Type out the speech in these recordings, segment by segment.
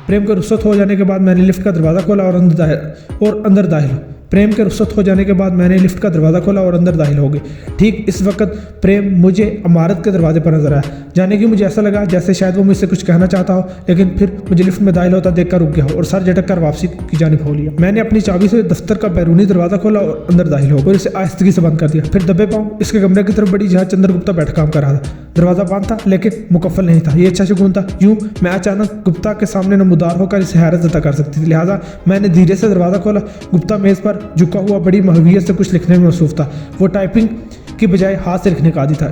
प्रेम के रुखसत हो जाने के बाद मैंने लिफ्ट का दरवाज़ा खोला और अंदर दाखिल हो प्रेम के रुखसत हो जाने के बाद मैंने लिफ्ट का दरवाज़ा खोला और अंदर दाखिल हो गई। ठीक इस वक्त प्रेम मुझे इमारत के दरवाजे पर नजर आया। जाने की मुझे ऐसा लगा जैसे शायद वो मुझसे कुछ कहना चाहता हो, लेकिन फिर मुझे लिफ्ट में दाखिल होता देखकर रुक गया हो और सर झटक कर वापसी की जानिब हो लिया। मैंने अपनी चाबी से दफ्तर का बैरूनी दरवाज़ा खोला और अंदर दाखिल हो और इसे आहिस्तगी से बंद कर दिया। फिर दबे पाऊँ इसके कमरे की तरफ बढ़ी जहाँ चंद्रगुप्ता बैठ काम कर रहा था। दरवाज़ा बंद था लेकिन मुकफ्फल नहीं था। ये अच्छा शगुन था। यूँ मैं अचानक गुप्ता के सामने नमूदार होकर इसे हैरत जता कर सकती थी। लिहाजा मैंने धीरे से दरवाज़ा खोला। गुप्ता मेज़ पर झुका हुआ बड़ी महवियत से कुछ लिखने में मसरूफ था। वो टाइपिंग की बजाय हाथ से लिखने का आदी था।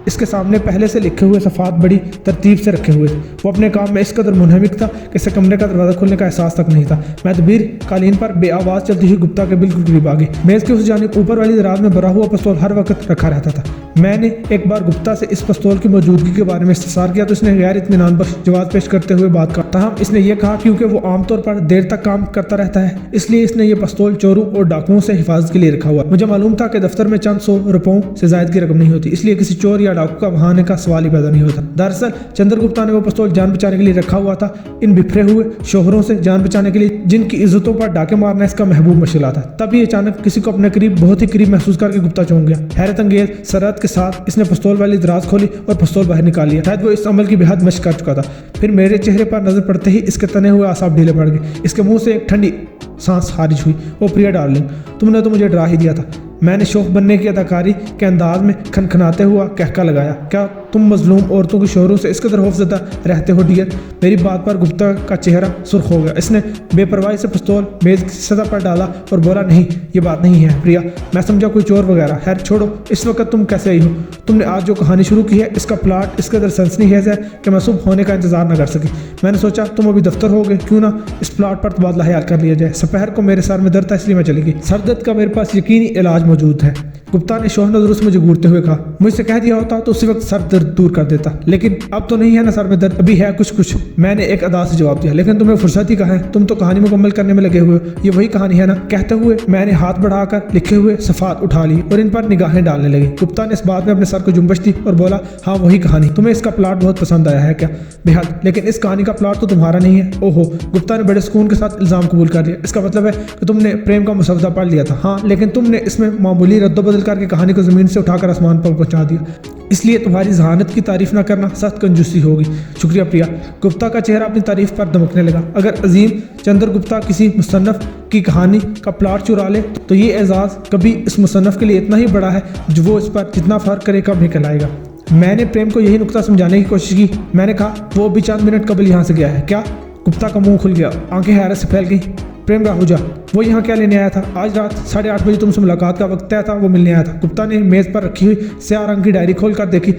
इसके सामने पहले से लिखे हुए सफ़ात बड़ी तरतीब से रखे हुए थे। वो अपने काम में इस कदर मुनहमिक था कि इसे कमरे का दरवाज़ा खोलने का एहसास तक नहीं था। मैं तदबीर कालीन पर बेआवाज़ चलती हुई गुप्ता के बिल्कुल करीब आ गई। मेज़ के उस जानिब ऊपर वाली दराज में भरा हुआ पिस्तौल हर वक्त रखा रहता था। मैंने एक बार गुप्ता से इस पिस्तौल की मौजूदगी के बारे में इस्तफसार किया तो इसने गैर इत्मीनान बख्श जवाब पेश करते हुए बात कहा। ताहम इसने यह कहा क्योंकि वो आमतौर पर देर तक काम करता रहता है, इसलिए इसने ये पिस्तौल चोरों और डाकुओं से हिफाजत के लिए रखा हुआ। मुझे मालूम था कि दफ्तर में चंद 100 रुपयों से जायद की रकम नहीं होती, इसलिए किसी चोर या डाकू का वहाँ आने का सवाल ही पैदा नहीं होता। दरअसल चंद्रगुप्ता ने वो पिस्तौल जान बचाने के लिए रखा हुआ था। इन बिखरे हुए शोहरों से जान बचाने के लिए जिनकी इज्जतों पर डाके मारना इसका महबूब मशगला था। तभी अचानक किसी को अपने करीब, बहुत ही करीब महसूस करके गुप्ता चौंक गया। हैरत अंगेज सरत के साथ इसने पिस्तौल वाली दराज खोली और पिस्तौल बाहर निकाल लिया। शायद वो इस अमल की बेहद मशक कर चुका था। फिर मेरे चेहरे पर नजर पड़ते ही इसके तने हुए आसाब ढीले पड़ गए। इसके मुंह से एक ठंडी सांस खारिज हुई। ओ प्रिया डार्लिंग, तुमने तो मुझे डरा ही दिया था। मैंने शौक बनने की अदाकारी के अंदाज में खनखनाते हुआ कहका लगाया। क्या तुम मजलूम औरतों के शोहरों से इस कदर खौफजदा रहते हो डियर? मेरी बात पर गुप्ता का चेहरा सुर्ख हो गया। इसने बेपरवाही से पिस्तौल मेज की सतह पर डाला और बोला, नहीं, ये बात नहीं है प्रिया, मैं समझा कोई चोर वगैरह। खैर छोड़ो, इस वक्त तुम कैसे आई हो? तुमने आज जो कहानी शुरू की है इसका प्लाट इस कदर सनसनीखेज है कि मैं सुबह होने का इंतजार न कर सकी। मैंने सोचा तुम अभी दफ्तर हो गए, क्यों ना इस प्लाट पर तबादला ख्याल कर लिया जाए। दोपहर को मेरे सर में दर्द था इसलिए मैं चली गई। सर दर्द का मेरे पास यकीनी इलाज मौजूद है। गुप्ता ने शौह नजरों से मुझे घूरते हुए कहा। मुझसे कह दिया होता तो उसी वक्त सर दर्द दूर कर देता, लेकिन अब तो नहीं है ना सर में दर्द, अभी है कुछ। मैंने एक अदा से जवाब दिया। लेकिन तुम्हें फुर्सत ही कहाँ है? तुम तो कहानी मुकम्मल करने में लगे हुए हो। ये वही कहानी है ना? कहते हुए मैंने हाथ बढ़ाकर लिखे हुए सफ़ात उठा ली और इन पर निगाहें डालने लगी। गुप्ता ने इस बात में अपने सर को जुम्बश दी और बोला, हाँ वही कहानी। तुम्हें इसका प्लाट बहुत पसंद आया है क्या? बेहद, लेकिन इस कहानी का प्लाट तो तुम्हारा नहीं है। ओहो, गुप्ता ने बड़े सुकून के साथ इल्ज़ाम कबूल कर लिया। इसका मतलब है कि तुमने प्रेम का मुसवदा पढ़ लिया था। हाँ, लेकिन तुमने इसमें मामूली रद्दबदल करके कहानी को ज़मीन से उठाकर आसमान पर पहुंचा दिया, इसलिए तुम्हारी जहानत की तारीफ ना करना सख्त कंजूसी होगी। शुक्रिया प्रिया। गुप्ता का चेहरा अपनी तारीफ पर दमकने लगा। अगर अजीम चंद्रगुप्ता किसी मुसन्नफ की कहानी का प्लाट चुरा ले तो ये एजाज़ कभी इस मुसन्नफ के लिए इतना ही बड़ा है जो वो इस पर जितना फ़र्क करे कम ही कहलाएगा। मैंने प्रेम को यही नुक्ता समझाने की कोशिश की। मैंने कहा वो भी चंद मिनट कबल यहाँ से गया है। क्या? गुप्ता का मुंह खुल गया, आंखें हैरत से फैल गई। प्रेम राहुजा, वो यहाँ क्या लेने आया था? आज रात 8:30 बजे तुमसे मुलाकात का वक्त तय था, वो मिलने आया था। गुप्ता ने मेज़ पर रखी हुई स्याह रंग की डायरी खोल कर देखी।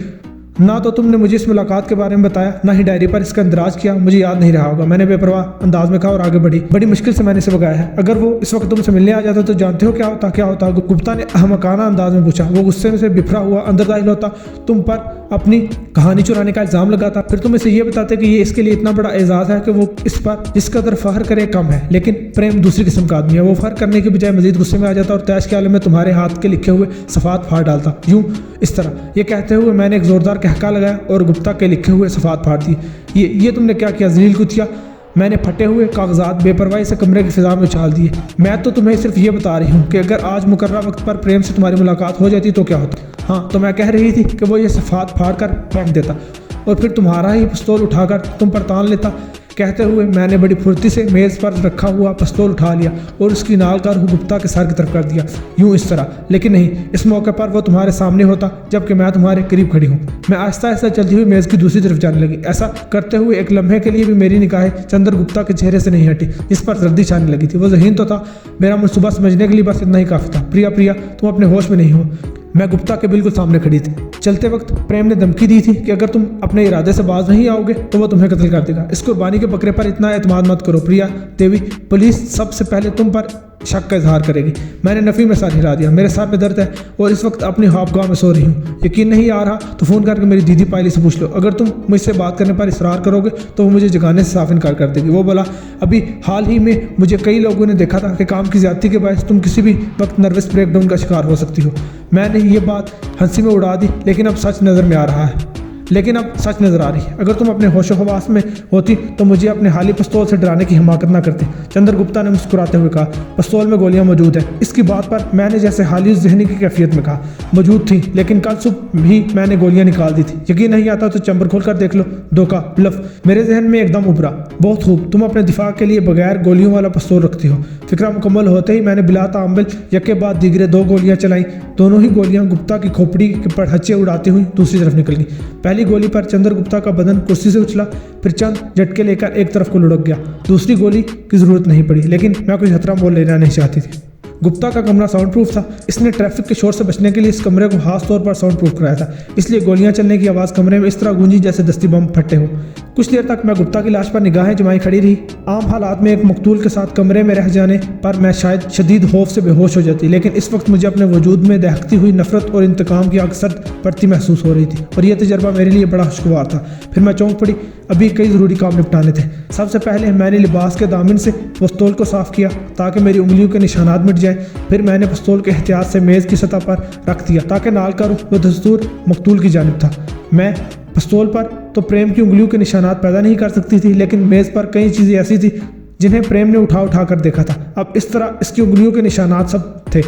ना तो तुमने मुझे इस मुलाकात के बारे में बताया, ना ही डायरी पर इसका इंदराज किया। मुझे याद नहीं रहा होगा, मैंने बेपरवाह अंदाज में कहा और आगे बढ़ी। बड़ी मुश्किल से मैंने इसे भगाया है। अगर वो इस वक्त तुमसे मिलने आ जाता तो जानते हो क्या होता? गुप्ता ने अहमकाना अंदाज में पूछा। वो गुस्से में से बिफरा हुआ अंदर दाखिल होता, तुम पर अपनी कहानी चुराने का इल्ज़ाम लगाता, फिर तुम इसे ये बताते कि ये इसके लिए इतना बड़ा एजाज़ है कि वो इस पर जिस कदर फ़ख्र करे कम है। लेकिन प्रेम दूसरी किस्म का आदमी है। वो फ़ख्र करने के बजाय मजीद गुस्से में आ जाता और तैश के आलम में तुम्हारे हाथ के लिखे हुए सफ़ात फाड़ डालता। यूँ इस तरह। ये कहते हुए मैंने एक ज़ोरदार कहका लगाया और गुप्ता के लिखे हुए सफ़ात फाड़ दिए। ये तुमने क्या किया ज़लील कुतिया? मैंने फटे हुए कागजात बेपरवाही से कमरे की फिजा में उछाल दिए। मैं तो तुम्हें सिर्फ ये बता रही हूँ कि अगर आज मुकर्रर वक्त पर प्रेम से तुम्हारी मुलाकात हो जाती तो क्या होता? हाँ, तो मैं कह रही थी कि वो ये सफ़ात फाड़ कर फेंक देता और फिर तुम्हारा ही पिस्तौल उठाकर तुम पर तान लेता। कहते हुए मैंने बड़ी फुर्ती से मेज़ पर रखा हुआ पिस्तौल उठा लिया और उसकी नाल का रुख गुप्ता के सर की तरफ कर दिया। यूँ इस तरह। लेकिन नहीं, इस मौके पर वो तुम्हारे सामने होता जबकि मैं तुम्हारे करीब खड़ी हूँ। मैं आहिस्ता आहिस्ता चलती हुई मेज़ की दूसरी तरफ जाने लगी। ऐसा करते हुए एक लम्हे के लिए भी मेरी निगाहें चंद्रगुप्ता के चेहरे से नहीं हटी, जिस पर जर्दी छाने लगी थी। वो ज़हीन तो था, मेरा मनसूबा समझने के लिए बस इतना ही काफ़ी था। प्रिया, तुम अपने होश में नहीं हो। मैं गुप्ता के बिल्कुल सामने खड़ी थी। चलते वक्त प्रेम ने धमकी दी थी कि अगर तुम अपने इरादे से बाज नहीं आओगे तो वो तुम्हें कत्ल कर देगा। इस कुर्बानी के बकरे पर इतना एतमाद मत करो प्रिया देवी। पुलिस सबसे पहले तुम पर शक का इजहार करेगी। मैंने नफ़ी में सर हिला दिया। मेरे सर में दर्द है और इस वक्त अपनी ख्वाबगाह में सो रही हूँ। यकीन नहीं आ रहा तो फ़ोन करके मेरी दीदी पायली से पूछ लो। अगर तुम मुझसे बात करने पर इसरार करोगे तो वो मुझे जगाने से साफ इनकार कर देगी। वो बोला, अभी हाल ही में मुझे कई लोगों ने देखा था कि काम की ज़्यादती के बायस तुम किसी भी वक्त नर्वस ब्रेकडाउन का शिकार हो सकती हो। मैंने ये बात हंसी में उड़ा दी, लेकिन अब सच नज़र में आ रहा है। लेकिन अब सच नजर आ रही है। अगर तुम अपने होशो हवास में होती तो मुझे अपने हाली पिस्तौल से डराने की हिमाकत ना करते। चंद्रगुप्ता ने मुस्कुराते हुए कहा, पिस्तौल में गोलियां मौजूद है। इसकी बात पर मैंने जैसे हाली जहनी की कैफियत में कहा, मौजूद थी, लेकिन कल सुबह भी मैंने गोलियां निकाल दी थी। यकीन नहीं आता तो चंबर खोल कर देख लो। धोखा, ब्लफ मेरे जहन में एकदम उभरा। बहुत खूब, तुम अपने दिफा के लिए बगैर गोलियों वाला पिस्तौल रखती हो। फिक्रा मुकम्मल होते ही मैंने बिला तांबल यके बाद दीगरे 2 गोलियां चलाई। दोनों ही गोलियां गुप्ता की खोपड़ी के पड़हच्चे उड़ाती हुई दूसरी तरफ निकल गई। पहली गोली पर चंद्रगुप्ता का बदन कुर्सी से उछला, फिर चंद झटके लेकर एक तरफ को लुढ़क गया। दूसरी गोली की जरूरत नहीं पड़ी, लेकिन मैं कोई खतरा मोल लेना नहीं चाहती थी। गुप्ता का कमरा साउंड प्रूफ था। इसने ट्रैफिक के शोर से बचने के लिए इस कमरे को खास तौर पर साउंड प्रूफ कराया था, इसलिए गोलियां चलने की आवाज़ कमरे में इस तरह गूंजी जैसे दस्ती बम फटे हो। कुछ देर तक मैं गुप्ता की लाश पर निगाहें जमाई खड़ी रही। आम हालात में एक मकतूल के साथ कमरे में रह जाने पर मैं शायद शदीद खौफ से बेहोश हो जाती, लेकिन इस वक्त मुझे अपने वजूद में दहकती हुई नफरत और इंतकाम की आग सर्द पड़ती महसूस हो रही थी, और यह तजर्बा मेरे लिए बड़ा खुशगवार था। फिर मैं चौंक पड़ी। अभी कई ज़रूरी काम निपटाने थे। सबसे पहले मैंने लिबास के दामन से पिस्तौल को साफ़ किया ताकि मेरी उंगलियों के निशानात मिट जाएं। फिर मैंने पिस्तौल के एहतियात से मेज़ की सतह पर रख दिया ताकि नाल का रुख बदस्तूर मकतूल की जानिब था। मैं पिस्तौल पर तो प्रेम की उंगलियों के निशानात पैदा नहीं कर सकती थी, लेकिन मेज़ पर कई चीज़ें ऐसी थी जिन्हें प्रेम ने उठा कर देखा था। अब इस तरह इसकी उंगलियों के निशानात सब थे।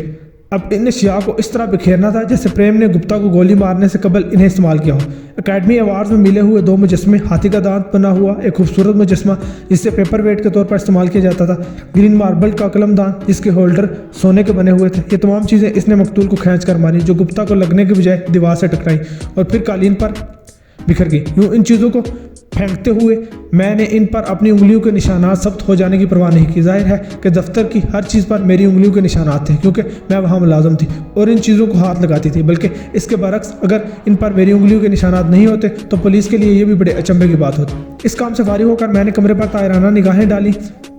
अब इन अशिया को इस तरह बिखेरना था जैसे प्रेम ने गुप्ता को गोली मारने से कबल इन्हें इस्तेमाल किया हो। एकेडमी अवार्ड्स में मिले हुए 2 मुजस्मे, हाथी का दांत बना हुआ एक खूबसूरत मुजस्मा जिससे पेपर वेट के तौर पर इस्तेमाल किया जाता था, ग्रीन मार्बल का कलमदान जिसके होल्डर सोने के बने हुए थे। ये तमाम चीज़ें इसने मकतूल को खींच कर मारी, जो गुप्ता को लगने के बजाय दीवार से टकराई और फिर कालीन पर बिखर गई। यूँ इन चीज़ों को फेंकते हुए मैंने इन पर अपनी उंगलियों के निशानात सख्त हो जाने की परवाह नहीं की। जाहिर है कि दफ्तर की हर चीज़ पर मेरी उंगलियों के निशानात थे, क्योंकि मैं वहाँ मुलाजम थी और इन चीज़ों को हाथ लगाती थी। बल्कि इसके बरक्स अगर इन पर मेरी उंगलियों के निशानात नहीं होते तो पुलिस के लिए ये भी बड़े अचंभे की बात होती। इस काम से फारिग होकर मैंने कमरे पर तायराना निगाहें डाली।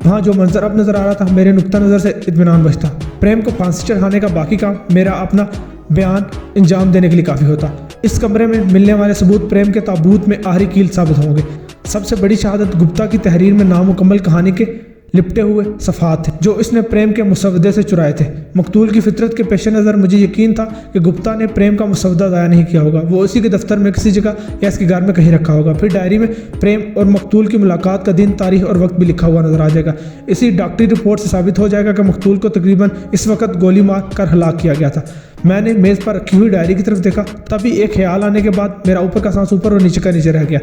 वहाँ जो मंजर अब नजर आ रहा था, मेरे नुक्ता नज़र से इत्मीनान बचता। प्रेम को फांसी चढ़ाने का बाकी काम मेरा अपना बयान अंजाम देने के लिए काफ़ी होता। इस कमरे में मिलने वाले सबूत प्रेम के ताबूत में आखिरी कील साबित होंगे। सबसे बड़ी शहादत गुप्ता की तहरीर में नामुकम्मल कहानी के लिपटे हुए सफ़ात थे जो इसने प्रेम के मुसवदे से चुराए थे। मकतूल की फितरत के पेश नज़र मुझे यकीन था कि गुप्ता ने प्रेम का मुसवदा ज़ाया नहीं किया होगा। वो उसी के दफ्तर में किसी जगह या इसके घर में कहीं रखा होगा। फिर डायरी में प्रेम और मकतूल की मुलाकात का दिन, तारीख और वक्त भी लिखा हुआ नजर आ जाएगा। इसी डॉक्टरी रिपोर्ट से साबित हो जाएगा कि मकतूल को तकरीबन इस वक्त गोली मार कर हलाक किया गया था। मैंने मेज़ पर रखी हुई डायरी की तरफ देखा, तभी एक ख्याल आने के बाद मेरा ऊपर का सांस ऊपर और नीचे का नीचे रह गया।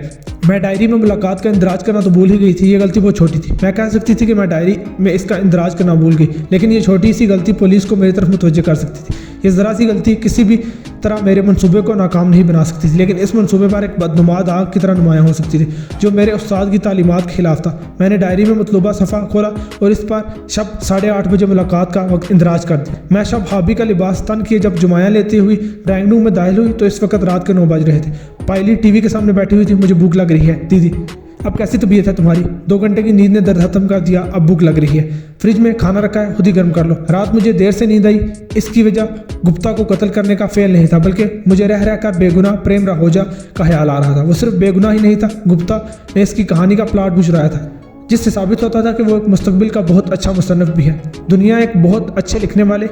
मैं डायरी में मुलाकात का इंदराज करना तो भूल ही गई थी। ये गलती बहुत छोटी थी। मैं कह सकती थी कि मैं डायरी में इसका इंदराज करना भूल गई, लेकिन ये छोटी सी गलती पुलिस को मेरी तरफ मुतवज्जह कर सकती थी। ये ज़रा सी गलती किसी भी तरह मेरे मंसूबे को नाकाम नहीं बना सकती थी, लेकिन इस मंसूबे पर एक बदनुमा दाग की तरह नुमायाँ हो सकती थी जो मेरे उस्ताद की तालीमात के खिलाफ था। मैंने डायरी में मतलूबा सफ़ा खोला और इस पर शब 8:30 बजे मुलाकात का वक्त इंदराज कर दिया। मैं शब हाबी का लिबास तन किए जब जुमायाँ लेती हुई ड्राइंग रूम में दाखिल हुई तो इस वक्त रात के 9 बज रहे थे। पायली टीवी के सामने बैठी हुई थी। मुझे भूख लग रही है दीदी। अब कैसी तबीयत है तुम्हारी? 2 घंटे की नींद ने दर्द खत्म कर दिया, अब भूख लग रही है। फ्रिज में खाना रखा है, खुद ही गर्म कर लो। रात मुझे देर से नींद आई। इसकी वजह गुप्ता को कत्ल करने का फेल नहीं था, बल्कि मुझे रह रहकर बेगुनाह प्रेम राहोजा का ख्याल आ रहा था। वो सिर्फ बेगुनाह ही नहीं था, गुप्ता ने इसकी कहानी का प्लॉट भी चुराया था, जिससे साबित होता था कि वो एक मुस्तकबिल का बहुत अच्छा मुसन्निफ भी है। दुनिया एक बहुत अच्छे लिखने वाले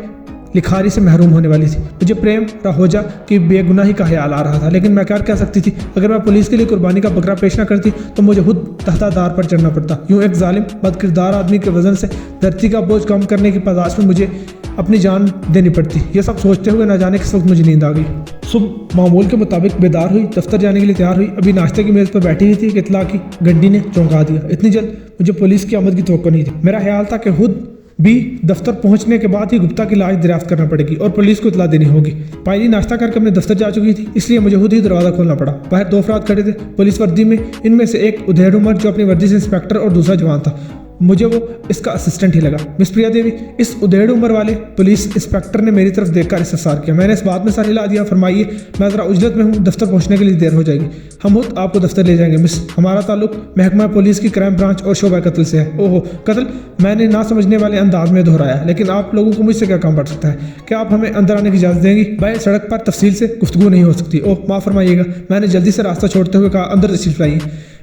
लिखारी से महरूम होने वाली थी। मुझे प्रेम राहोजा की बेगुनाही का ख्याल आ रहा था, लेकिन मैं क्या कह सकती थी? अगर मैं पुलिस के लिए कुर्बानी का बकरा पेश न करती तो मुझे खुद तहतादार पर चढ़ना पड़ता। यूँ एक जालिम बदकिरदार आदमी के वजन से धरती का बोझ कम करने की पादाश में मुझे अपनी जान देनी पड़ती। ये सब सोचते हुए न जाने किस वक्त मुझे नींद आ गई। सुबह मामूल के मुताबिक बेदार हुई, दफ्तर जाने के लिए तैयार हुई। अभी नाश्ते की मेज़ पर बैठी हुई थी कि इत्तला की घंटी ने चौंका दिया। इतनी जल्द मुझे पुलिस की आमद की तवक्को नहीं थी। मेरा ख्याल था कि खुद भी दफ्तर पहुंचने के बाद ही गुप्ता की लाश दरियाफ्त करना पड़ेगी और पुलिस को इतला देनी होगी। पायली नाश्ता करके अपने दफ्तर जा चुकी थी, इसलिए मुझे खुद ही दरवाज़ा खोलना पड़ा। बाहर 2 अफराद खड़े थे पुलिस वर्दी में। इनमें से एक उधेड़ उमर जो अपनी वर्दी से इंस्पेक्टर और दूसरा जवान था। मुझे वो इसका असिस्टेंट ही लगा। मिस प्रिया देवी, इस उधेड़ उम्र वाले पुलिस इंस्पेक्टर ने मेरी तरफ देखकर इस्तफसार किया। मैंने इस बात में सर हिला दिया। फरमाइए, मैं ज़रा उजलत में हूँ, दफ्तर पहुँचने के लिए देर हो जाएगी। हम खुद आपको दफ्तर ले जाएंगे मिस। हमारा ताल्लुक महकमा पुलिस की क्राइम ब्रांच और शोबा कत्ल से है। ओहो, कत्ल? मैंने ना समझने वाले अंदाज में दोहराया। लेकिन आप लोगों को मुझसे क्या काम पड़ सकता है? क्या आप हमें अंदर आने की इजाज़त देंगी? बाहर सड़क पर तफसील से गुफ्तगू नहीं हो सकती। ओह माफ़ फरमाइएगा, मैंने जल्दी से रास्ता छोड़ते हुए कहा, अंदर तशरीफ लाइए।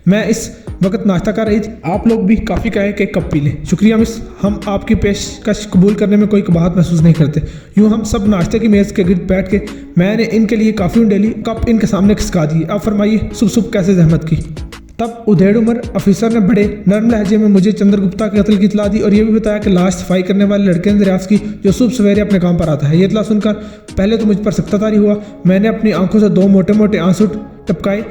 मैं इस वक्त नाश्ता कर रही थी। आप लोग भी काफ़ी कहे कि कप पी लें। शुक्रिया मिस, हम आपकी पेशकश कबूल करने में कोई कबाहत महसूस नहीं करते। यूँ हम सब नाश्ते की मेज़ के गिर्द बैठ के मैंने इनके लिए काफ़ी उंडेली, कप इनके सामने खिसका दिए। अब फरमाइए सुबह सुबह कैसे जहमत की। तब उधेड़ उमर ऑफिसर ने बड़े नरम लहजे में मुझे चंद्रगुप्ता के कत्ल की इतला दी और ये भी बताया कि लाश सफाई करने वाले लड़के ने दरियाफ्त की जो सुबह सवेरे अपने काम पर आता है। ये इतला सुनकर पहले तो मुझ पर सख्तातारी हुआ। मैंने अपनी आंखों से 2 मोटे मोटे आंसू टपकाए।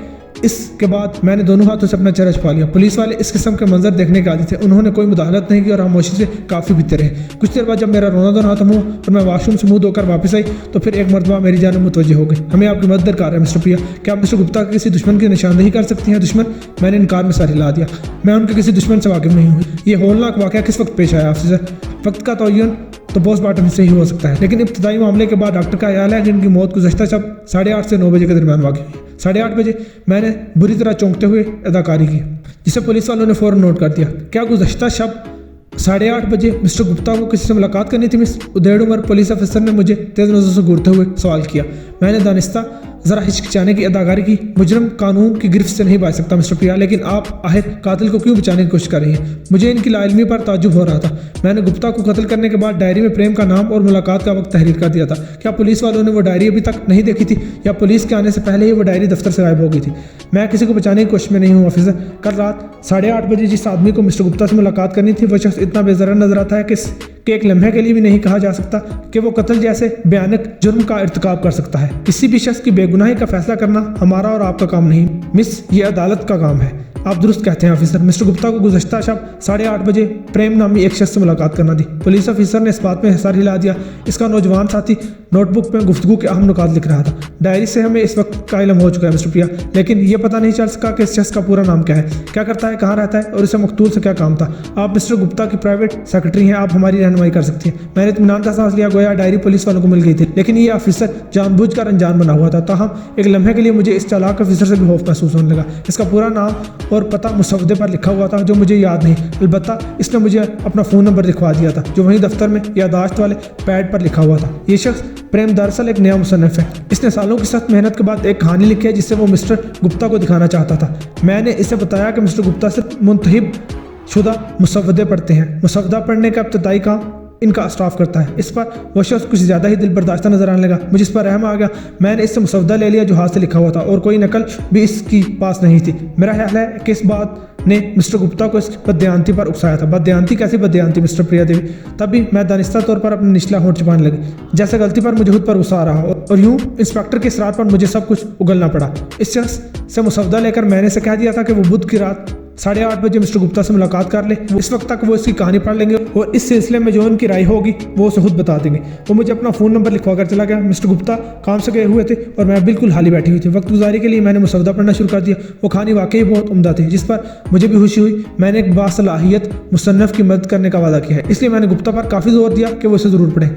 इसके बाद मैंने दोनों हाथों से अपना चेहरा छुपा लिया। पुलिस वाले इस किस्म के मंजर देखने के आदि थे। उन्होंने कोई मुदाखलत नहीं की और खामोशी से काफ़ी बीते रहे। कुछ देर बाद जब मेरा रोना धोना खत्म हुआ और मैं वॉशरूम से मुंह धोकर वापस आई तो फिर एक मरतबा मेरी जान मुतवज्जह हो गई। हमें आपकी मदद दरकार है मिस्टर प्रिया। क्या आप मिस्टर गुप्ता के किसी दुश्मन की निशानदेही कर सकती हैं? दुश्मन? मैंने इनकार में सारी हिला दिया। मैं उनके किसी दुश्मन से वाकिफ नहीं हुई। ये होलनाक वाक़या किस वक्त पेश आया ऑफिसर? वक्त का तयन तो पोस्टमार्टम से ही हो सकता है, लेकिन इब्तदाई मामले के बाद डॉक्टर का ख्याल है कि इनकी मौत गुज़श्ता शब 8:30 से 9 बजे के दरमियान वाक़ई हुई। 8:30 बजे मैंने बुरी तरह चौंकते हुए अदाकारी की, जिसे पुलिस वालों ने फ़ौरन नोट कर दिया। क्या गुज़श्ता शब 8:30 बजे मिस्टर गुप्ता को किसी से मुलाकात करनी थी मिस? उधेड़ उमर पुलिस अफसर ने मुझे तेज़ नज़र से घूरते हुए सवाल किया। मैंने दानिस्ता ज़रा हिचकिचाने की अदाकारी की। मुजरम कानून की गिरफ्त से नहीं बच सकता मिस्टर प्रिया, लेकिन आप आखिर कातिल को क्यों बचाने की कोशिश कर रही हैं? मुझे इनकी लाइल्मी पर ताज्जुब हो रहा था। मैंने गुप्ता को कत्ल करने के बाद डायरी में प्रेम का नाम और मुलाकात का वक्त तहरीर कर दिया था। क्या पुलिस वालों ने वो डायरी अभी तक नहीं देखी थी या पुलिस के आने से पहले ही वो डायरी दफ्तर से गायब हो गई थी? मैं किसी को बचाने की कोशिश में नहीं हूँ ऑफिसर। कल रात 8:30 बजे जिस आदमी को मिस्टर गुप्ता से मुलाकात करनी थी वो शख्स इतना बेज़रा नजर आता है कि एक लम्हे के लिए भी नहीं कहा जा सकता कि वो कत्ल जैसे भयानक जुर्म का इर्तिकाब कर सकता है। किसी भी शख्स की बेगुनाही का फैसला करना हमारा और आपका काम नहीं मिस, ये अदालत का काम है। आप दुरुस्त कहते हैं ऑफिसर। मिस्टर गुप्ता को गुज़श्ता शब 8:30 बजे प्रेम नामी एक शख्स से मुलाकात करना थी। पुलिस ऑफिसर ने इस बात में सर हिला दिया। इसका नौजवान साथी नोटबुक में गुफ्तगू के अहम नुकात लिख रहा था। डायरी से हमें इस वक्त का इल्म हो चुका है मिस्टर प्रिया, लेकिन ये पता नहीं चल सका कि इस शख्स का पूरा नाम क्या है, क्या करता है, कहाँ रहता है और इसे मकतूल से क्या काम था। आप मिस्टर गुप्ता की प्राइवेट सेक्रेटरी हैं, आप हमारी रहनुमाई कर सकती हैं। मैंने इत्मीनान का सांस लिया, गोया डायरी पुलिस वालों को मिल गई थी, लेकिन ये ऑफिसर जानबूझकर अनजान बना हुआ था। ताहम एक लम्हे के लिए मुझे इस चालाक ऑफिसर से भी खौफ महसूस होने लगा। इसका पूरा नाम और पता मुसवदे पर लिखा हुआ था जो मुझे याद नहीं। अलबत्ता इसने मुझे अपना फ़ोन नंबर लिखवा दिया था जो वहीं दफ्तर में यादाश्त वाले पैड पर लिखा हुआ था। ये शख्स प्रेम दरअसल एक नया मुसन्निफ है। इसने सालों की सख्त मेहनत के बाद एक कहानी लिखी है जिससे वो मिस्टर गुप्ता को दिखाना चाहता था। मैंने इसे बताया कि मिस्टर गुप्ता सिर्फ मुंतहिब शुदा मुसवदे पढ़ते हैं। मुसवदा पढ़ने का इब्तदाई काम इनका स्टाफ करता है। इस पर वो शख्स कुछ ज़्यादा ही दिल बर्दाश्त नजर आने लगा। मुझे इस पर रहम आ गया। मैंने इससे मुसवदा ले लिया जो हाथ से लिखा हुआ था और कोई नकल भी इसकी पास नहीं थी। मेरा ख्याल है कि इस बात ने मिस्टर गुप्ता को इस बदयांती पर उकसाया था। बदयांती? कैसी बदयांती मिस्टर प्रिया देवी? तभी मैं दानिस्ता तौर पर अपने निचला होंठ छुपाने लगी, जैसे गलती पर मुझे खुद पर गुस्सा आ रहा और यूं इंस्पेक्टर के इसरार पर मुझे सब कुछ उगलना पड़ा। इस शख्स से मुसवदा लेकर मैंने इसे कह दिया था कि वो बुध की रात 8:30 बजे मिस्टर गुप्ता से मुलाकात कर ले। इस वक्त तक वो इसकी कहानी पढ़ लेंगे और इस सिलसिले में जो उनकी राय होगी वो उसे खुद बता देंगे। वो मुझे अपना फ़ोन नंबर लिखवा कर चला गया। मिस्टर गुप्ता काम से गए हुए थे और मैं बिल्कुल खाली बैठी हुई थी। वक्त गुजारी के लिए मैंने मुसवदा पढ़ना शुरू कर दिया। वो कहानी वाकई बहुत उम्दा थी जिस पर मुझे भी खुशी हुई। मैंने एक बासलाहियत मुसन्नफ़ की मदद करने का वादा किया है, इसलिए मैंने गुप्ता पर काफ़ी जोर दिया कि वो इसे ज़रूर पढ़ें।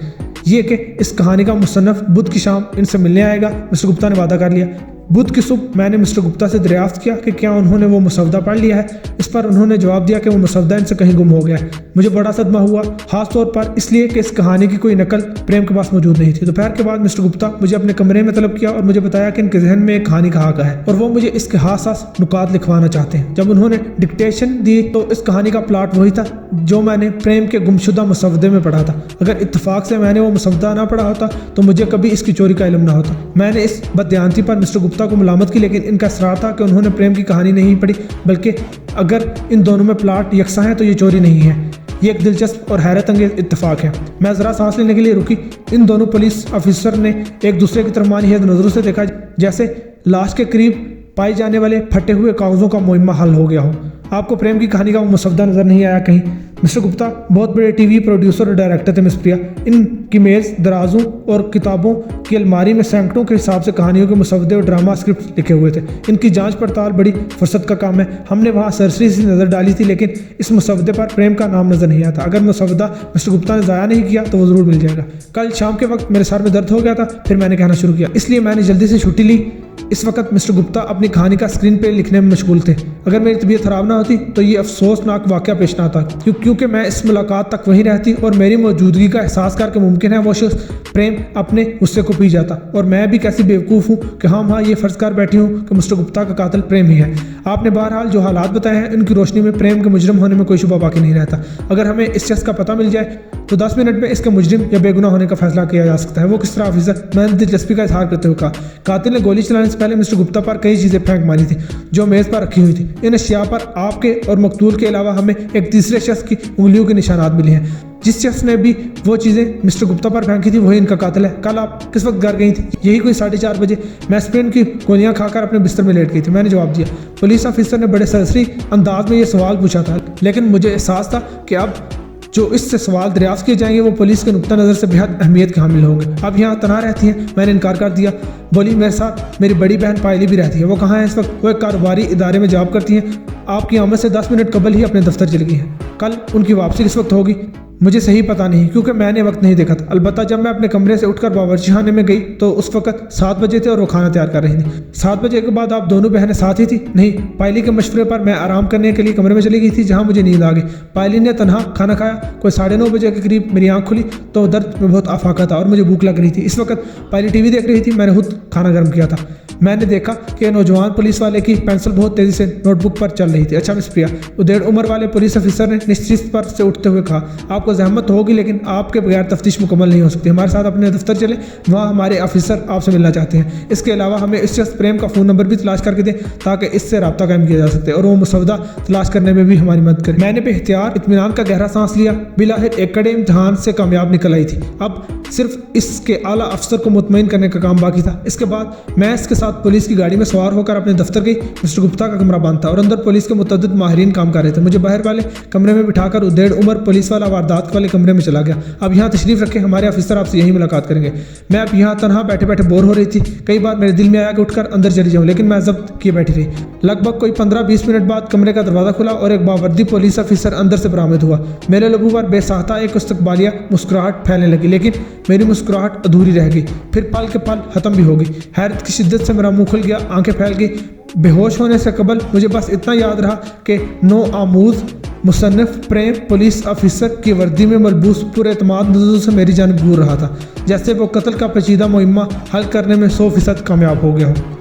ये कि इस कहानी का मुसन्नफ़ बुध की शाम इनसे मिलने आएगा। मिस्टर गुप्ता ने वादा कर लिया। बुध की सुबह मैंने मिस्टर गुप्ता से दरियाफ्त किया कि क्या उन्होंने वो मुसवदा पढ़ लिया है। इस पर उन्होंने जवाब दिया कि वो मुसवदा इनसे कहीं गुम हो गया है। मुझे बड़ा सदमा हुआ, खास तौर पर इसलिए कि इस कहानी की कोई नकल प्रेम के पास मौजूद नहीं थी। दोपहर के बाद मिस्टर गुप्ता मुझे अपने कमरे में तलब किया और मुझे बताया कि इनके जहन में एक कहानी का हाका है और वो मुझे इसके हासास नुकात लिखवाना चाहते हैं। जब उन्होंने डिक्टेशन दी तो इस कहानी का प्लाट वही था जो मैंने प्रेम के गुमशुदा मुसवदे में पढ़ा था। अगर इत्तेफाक से मैंने वो मुसवदा ना पढ़ा होता तो मुझे कभी इसकी चोरी का इल्म ना होता। मैंने इस बदयांती पर मिस्टर गुप्ता को मुलामत की, लेकिन इनका इसरार था कि उन्होंने प्रेम की कहानी नहीं पढ़ी, बल्कि अगर इन दोनों में प्लाट यकसा है तो ये चोरी नहीं है। ये एक दिलचस्प और हैरत अंगेज इत्तेफाक है। मैं ज़रा सांस लेने के लिए रुकी। इन दोनों पुलिस ऑफिसर ने एक दूसरे की तरफ मानी नज़रों से देखा जैसे लाश के करीब पाए जाने वाले फटे हुए कागज़ों का मुइम्मा हल हो गया हो। आपको प्रेम की कहानी का वो मुसवदा नज़र नहीं आया कहीं? मिस्टर गुप्ता बहुत बड़े टीवी प्रोड्यूसर और डायरेक्टर थे मिस प्रिया। इनकी मेज़, दराजों और किताबों की अलमारी में सैकड़ों के हिसाब से कहानियों के मुसवदे और ड्रामा स्क्रिप्ट लिखे हुए थे। इनकी जांच पड़ताल बड़ी फुर्सत का काम है। हमने वहाँ सरसरी सी नज़र डाली थी, लेकिन इस मुसवदे पर प्रेम का नाम नज़र नहीं आता। अगर मुसवदा मिस्टर गुप्ता ने ज़ाया नहीं किया तो वो ज़रूर मिल जाएगा। कल शाम के वक्त मेरे सर में दर्द हो गया था, फिर मैंने कहना शुरू किया, इसलिए मैंने जल्दी से छुट्टी ली इस वक्त मिस्टर गुप्ता अपनी कहानी का स्क्रीन पे लिखने में मशगूल थे। अगर मेरी तबीयत खराब ना होती तो ये अफसोसनाक वाक़या पेश ना आता, क्योंकि मैं इस मुलाकात तक वहीं रहती और मेरी मौजूदगी का एहसास करके मुमकिन है वो शख्स प्रेम अपने गुस्से को पी जाता। और मैं भी कैसी बेवकूफ़ हूँ कि हाँ ये फ़र्ज़ कर बैठी हूँ कि मिस्टर गुप्ता का कातिल प्रेम ही है। आपने बहरहाल जो हालात बताए हैं उनकी रोशनी में प्रेम के मुजरिम होने में कोई शुबा बाकी नहीं रहता। अगर हमें इस शख्स का पता मिल जाए तो 10 मिनट में इसके मुजरिम या बेगुनाह होने का फैसला किया जा सकता है। वो किस तरह ऑफिसर? मैंने दिलचस्पी का इजहार करते हुए कहा। कातिल ने गोली चलाने से पहले मिस्टर गुप्ता पर कई चीज़ें फेंक मारी थी जो मेज़ पर रखी हुई थी। इन अशिया पर आपके और मकतूल के अलावा हमें एक तीसरे शख्स की उंगलियों के निशानात मिले हैं। जिस शख्स ने भी वो चीज़ें मिस्टर गुप्ता पर फेंकी थी वही इनका कातिल है। कल आप किस वक्त घर गई थी? यही कोई 4:30 बजे। मैं एस्पिरिन की गोलियां खाकर अपने बिस्तर में लेट गई थी, मैंने जवाब दिया। पुलिस ऑफिसर ने बड़े सरसरी अंदाज में ये सवाल पूछा था, लेकिन मुझे एहसास था कि अब जो इससे सवाल दरियाफ्त किए जाएंगे वो पुलिस के नुक्ता नज़र से बेहद अहमियत के हामिल होंगे। अब यहाँ तनहा रहती हैं? मैंने इनकार कर दिया। बोली, मेरे साथ मेरी बड़ी बहन पायली भी रहती है। वो कहाँ है इस वक्त? वो एक कारोबारी इदारे में जॉब करती हैं। आपकी आमद से 10 मिनट कबल ही अपने दफ्तर चली गई हैं। कल उनकी वापसी किस वक्त होगी? मुझे सही पता नहीं, क्योंकि मैंने वक्त नहीं देखा था। अलबत्ता जब मैं अपने कमरे से उठकर बावर्चीखाने में गई तो उस वक्त 7 बजे थे और वो खाना तैयार कर रही थी। 7 बजे के बाद आप दोनों बहनें साथ ही थी? नहीं, पायली के मशवरे पर मैं आराम करने के लिए कमरे में चली गई थी जहाँ मुझे नींद आ गई। पायली ने तनहा खाना खाया। कोई 9:30 बजे के करीब मेरी आँख खुली तो दर्द में बहुत आफाका था और मुझे भूख लग रही थी। इस वक्त पायली टीवी देख रही थी, मैंने खुद खाना गर्म किया था। मैंने देखा कि नौजवान पुलिस वाले की पेंसिल बहुत तेजी से नोटबुक पर चल रही थी। अच्छा मिस प्रिया, वो 1.5 उम्र वाले पुलिस ऑफिसर ने निश्चित पर से उठते हुए कहा, आपको जहमत होगी लेकिन आपके बगैर तफ्तीश मुकम्मल नहीं हो सकती। हमारे साथ अपने दफ्तर चले, वहाँ हमारे ऑफिसर आपसे मिलना चाहते हैं। इसके अलावा हमें इस शख्स प्रेम का फ़ोन नंबर भी तलाश करके दें ताकि इससे रब्ता कायम किया जा सकते और वो मुसवदा तलाश करने में भी हमारी मदद करें। मैंने बेहतियार इत्मीनान का गहरा सांस लिया। बिलाखिर एक कड़े इम्तहान से कामयाब निकल आई थी। अब सिर्फ इसके आला अफसर को मुतमईन करने का काम बाकी था। इसके बाद मैं इसके साथ पुलिस की गाड़ी में सवार होकर अपने दफ्तर गई। मिस्टर गुप्ता का कमरा बंद था और अंदर पुलिस के मुतअद्दिद माहिरीन काम कर रहे थे। मुझे बाहर वाले कमरे में बिठाकर 1.5 उम्र पुलिस वाला वारदात वाले कमरे में चला गया। अब यहाँ तशरीफ रखें, हमारे ऑफिसर आपसे यही मुलाकात करेंगे। मैं अब यहाँ तनहा बैठे बैठे बोर हो रही थी। कई बार मेरे दिल में आया कि उठकर अंदर चली जाऊँ, लेकिन मैं जब्त किए बैठी रही। लगभग कोई 15-20 मिनट बाद कमरे का दरवाज़ा खुला और एक बावर्दी पुलिस ऑफिसर अंदर से बरामद हुआ। मेरे लबों पर बेसाख्ता एक इस्तकबालिया मुस्कुराहट फैलने लगी, लेकिन मेरी मुस्कुराहट अधूरी रह गई। फिर पल के पल ख़त्म भी हो गई। हैरत की शिद्दत से मेरा मुंह खुल गया, आंखें फैल गई। बेहोश होने से कबल मुझे बस इतना याद रहा कि नो आमूज मुसन्निफ प्रेम पुलिस ऑफिसर की वर्दी में मलबूस पूरे एतमाद नज़रों से मेरी जानिब घूर रहा था, जैसे वो कत्ल का पेचीदा मुहिम्मा हल करने में 100% कामयाब हो गया हो।